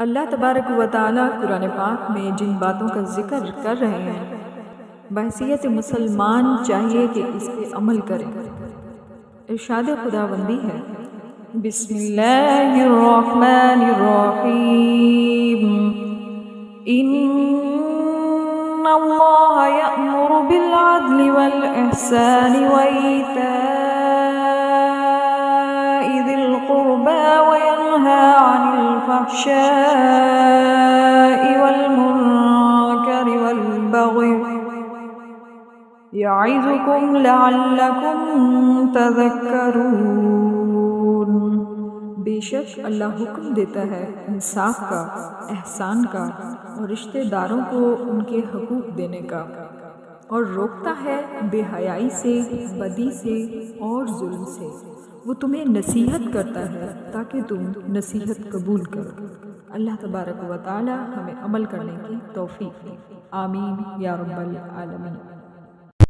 اللہ تبارک و تعالیٰ قرآن پاک میں جن باتوں کا ذکر کر رہے ہیں بحیثیت مسلمان چاہیے کہ اس پہ عمل کریں۔ ارشاد خداوندی ہے بسم اللہ الرحمن الرحیم ان اللہ یأمر بالعدل والإحسان وإیتاء ذی القربى وینہی عن الفحشاء والمنکر والبغی یعظکم لعلکم تذکرون۔ بے شک اللہ حکم دیتا ہے انصاف کا، احسان کا اور رشتہ داروں کو ان کے حقوق دینے کا، اور روکتا ہے بے حیائی سے، بدی سے اور ظلم سے۔ وہ تمہیں نصیحت کرتا ہے تاکہ تم نصیحت قبول کرو۔ اللہ تبارک و تعالی ہمیں عمل کرنے کی توفیق دے، آمین یا رب العالمین۔